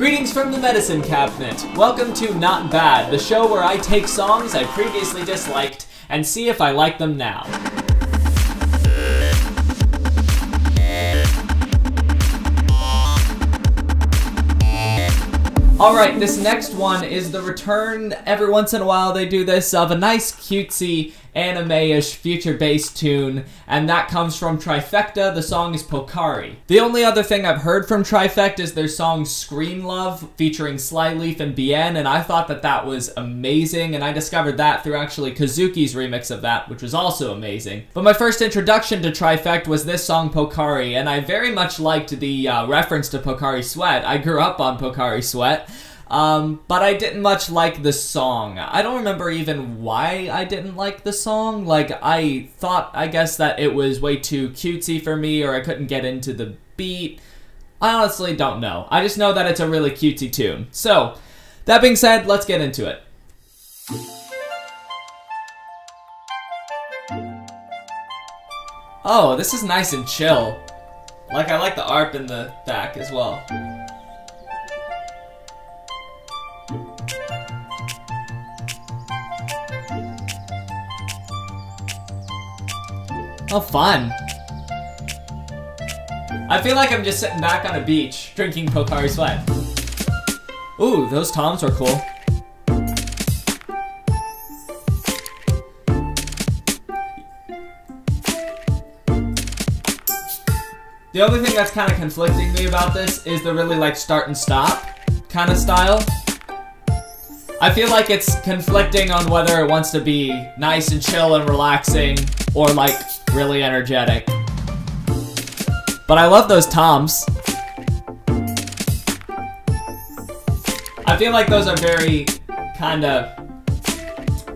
Greetings from the medicine cabinet. Welcome to Not Bad, the show where I take songs I previously disliked and see if I like them now. Alright, this next one is the return, every once in a while they do this, of a nice cutesy anime-ish future-based tune, and that comes from Trifecta. The song is Pokari. The only other thing I've heard from Trifecta is their song Screen Love featuring Slyleaf and Bien, and I thought that that was amazing, and I discovered that through actually Kazuki's remix of that, which was also amazing. But my first introduction to Trifecta was this song Pokari, and I very much liked the reference to Pocari Sweat. I grew up on Pocari Sweat. But I didn't much like the song. I don't remember even why I didn't like the song. Like, I thought, I guess, that it was way too cutesy for me, or I couldn't get into the beat. I honestly don't know. I just know that it's a really cutesy tune. So, that being said, let's get into it. Oh, this is nice and chill. Like, I like the ARP in the back as well. Oh, fun. I feel like I'm just sitting back on a beach, drinking Pocari Sweat. Ooh, those toms are cool. The only thing that's kind of conflicting me about this is the really, like, start and stop kind of style. I feel like it's conflicting on whether it wants to be nice and chill and relaxing, or, like, really energetic. But I love those toms. I feel like those are very kind of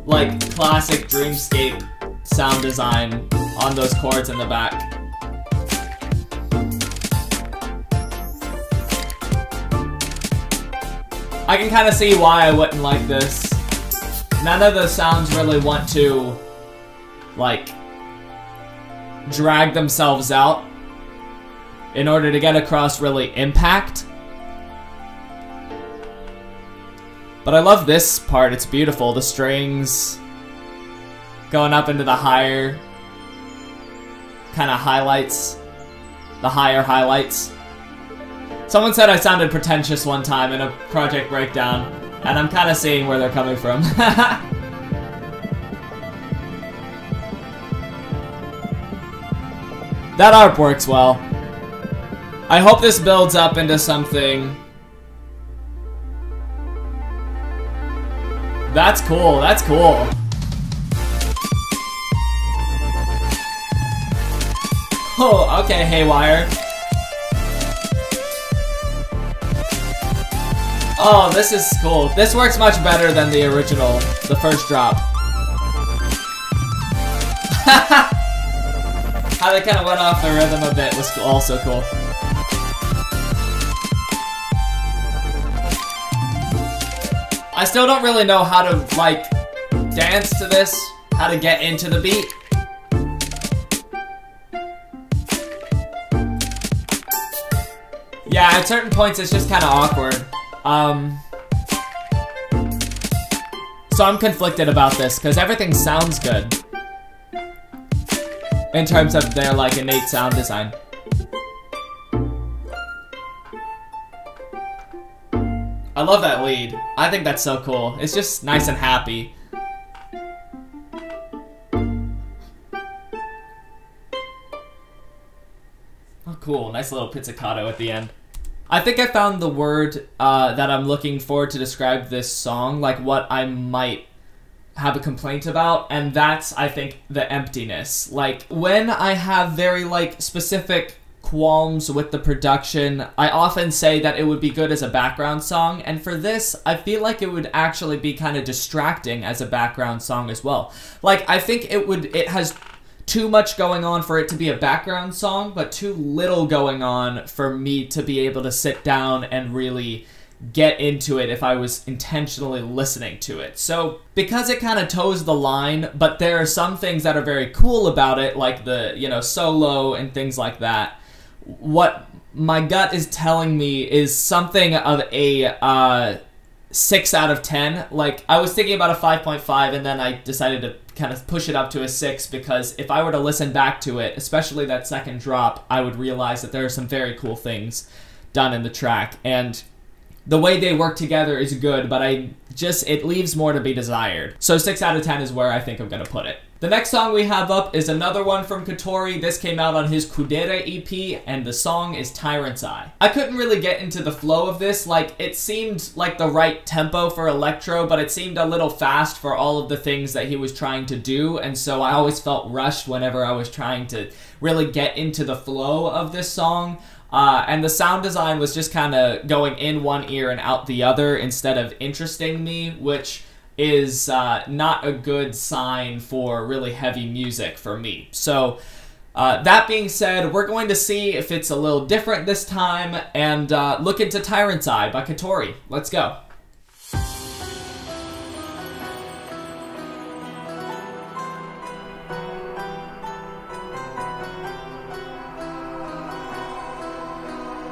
like classic Dreamscape sound design on those chords in the back. I can kind of see why I wouldn't like this. None of the sounds really want to, like, drag themselves out in order to get across really impact. But I love this part, it's beautiful. The strings going up into the higher kind of highlights, the higher highlights. Someone said I sounded pretentious one time in a project breakdown, and I'm kind of seeing where they're coming from. That ARP works well. I hope this builds up into something. That's cool, that's cool. Oh, okay, Haywire. Oh, this is cool. This works much better than the original, the first drop. How they kind of went off the rhythm a bit was also cool. I still don't really know how to, like, dance to this, how to get into the beat. Yeah, at certain points it's just kind of awkward. So I'm conflicted about this, because everything sounds good in terms of their, like, innate sound design. I love that lead. I think that's so cool. It's just nice and happy. Oh, cool. Nice little pizzicato at the end. I think I found the word that I'm looking for to describe this song, like what I might have a complaint about, and that's, I think, the emptiness. Like, when I have very, like, specific qualms with the production, I often say that it would be good as a background song, and for this, I feel like it would actually be kind of distracting as a background song as well. Like, I think it has too much going on for it to be a background song, but too little going on for me to be able to sit down and really get into it if I was intentionally listening to it. So, because it kind of toes the line, but there are some things that are very cool about it, like the, you know, solo and things like that, what my gut is telling me is something of a 6 out of 10. Like, I was thinking about a 5.5, and then I decided to kind of push it up to a 6, because if I were to listen back to it, especially that second drop, I would realize that there are some very cool things done in the track, and the way they work together is good, but it leaves more to be desired. So 6 out of 10 is where I think I'm gonna put it. The next song we have up is another one from Katori. This came out on his Kudere EP, and the song is Tyrant's Eye. I couldn't really get into the flow of this. Like, it seemed like the right tempo for electro, but it seemed a little fast for all of the things that he was trying to do, and so I always felt rushed whenever I was trying to really get into the flow of this song. And the sound design was just kind of going in one ear and out the other instead of interesting me, which is not a good sign for really heavy music for me. So that being said, we're going to see if it's a little different this time and look into Tyrant's Eye by Katori. Let's go.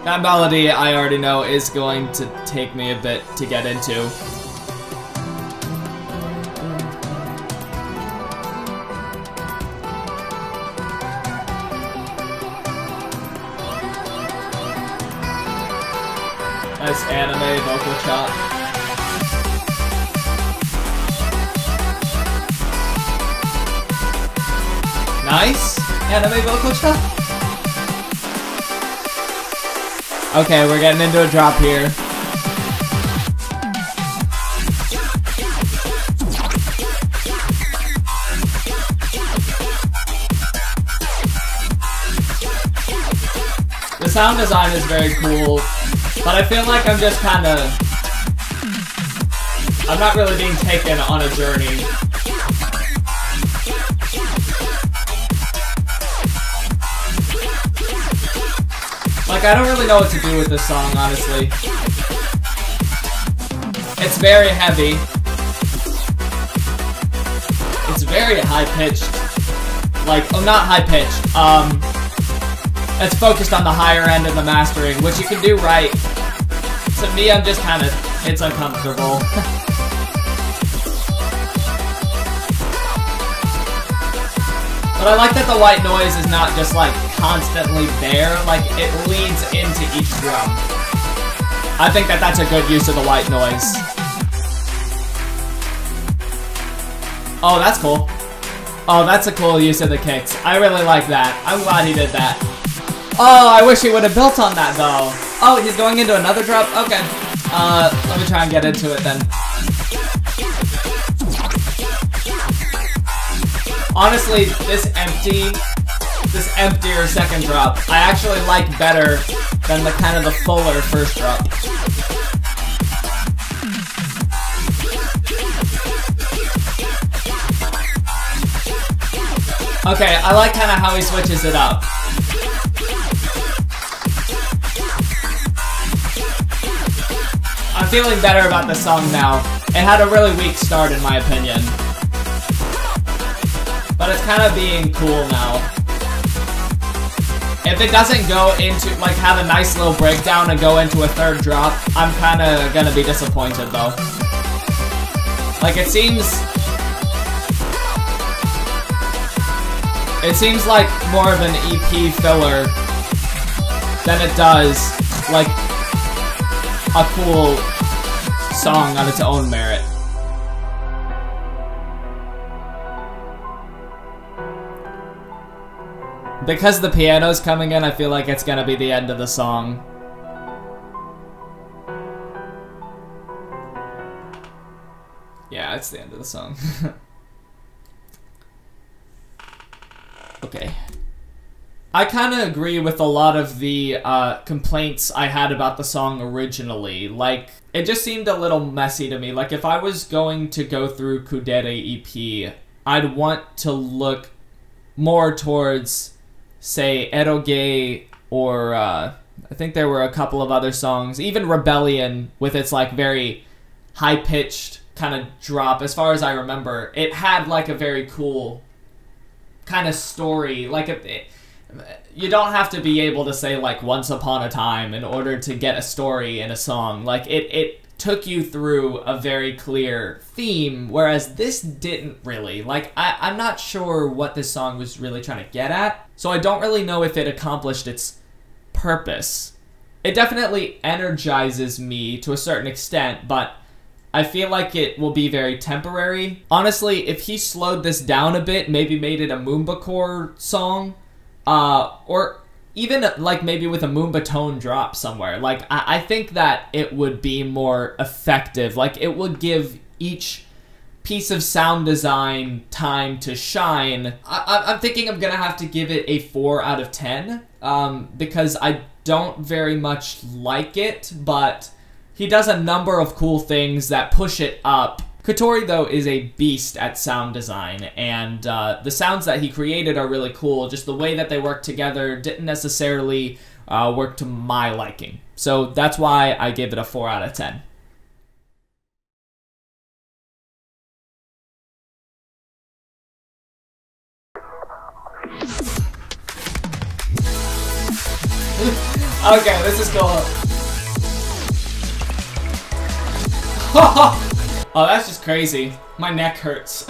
That melody, I already know, is going to take me a bit to get into. Nice anime vocal chop. Nice anime vocal chop. Okay, we're getting into a drop here. The sound design is very cool, but I feel like I'm just kind of... I'm not really being taken on a journey. Like, I don't really know what to do with this song, honestly. It's very heavy. It's very high-pitched. Like, oh, not high-pitched. It's focused on the higher end of the mastering, which you can do right. To me, I'm just kind of... It's uncomfortable. But I like that the white noise is not just, like, constantly there. Like, it leads into each drum. I think that that's a good use of the white noise. Oh, that's cool. Oh, that's a cool use of the kicks. I really like that. I'm glad he did that. Oh, I wish he would have built on that, though. Oh, he's going into another drop? Okay. Let me try and get into it, then. Honestly, this emptier second drop, I actually like better than the kind of the fuller first drop. Okay, I like kind of how he switches it up. I'm feeling better about the song now. It had a really weak start, in my opinion. But it's kind of being cool now. If it doesn't go into, like, have a nice little breakdown and go into a third drop, I'm kind of gonna be disappointed, though. Like, it seems like more of an EP filler than it does, like, a cool song on its own merit. Because the piano's coming in, I feel like it's gonna be the end of the song. Yeah, it's the end of the song. Okay. I kind of agree with a lot of the complaints I had about the song originally. Like, it just seemed a little messy to me. Like, if I was going to go through Kudere EP, I'd want to look more towards, say, Eroge, or I think there were a couple of other songs. Even Rebellion, with its, like, very high-pitched kind of drop. As far as I remember, it had, like, a very cool kind of story. Like, you don't have to be able to say, like, once upon a time in order to get a story in a song. Like, it took you through a very clear theme, whereas this didn't really. Like, I'm not sure what this song was really trying to get at, so I don't really know if it accomplished its purpose. It definitely energizes me to a certain extent, but I feel like it will be very temporary. Honestly, if he slowed this down a bit, maybe made it a Moombacore song, or even like maybe with a Moomba tone drop somewhere, like I think that it would be more effective. Like it would give each piece of sound design time to shine. I'm thinking I'm gonna have to give it a 4 out of 10 because I don't very much like it, but he does a number of cool things that push it up. Kotori, though, is a beast at sound design, and the sounds that he created are really cool. Just the way that they work together didn't necessarily work to my liking. So that's why I give it a 4 out of 10. Okay, this is cool. Oh, that's just crazy. My neck hurts.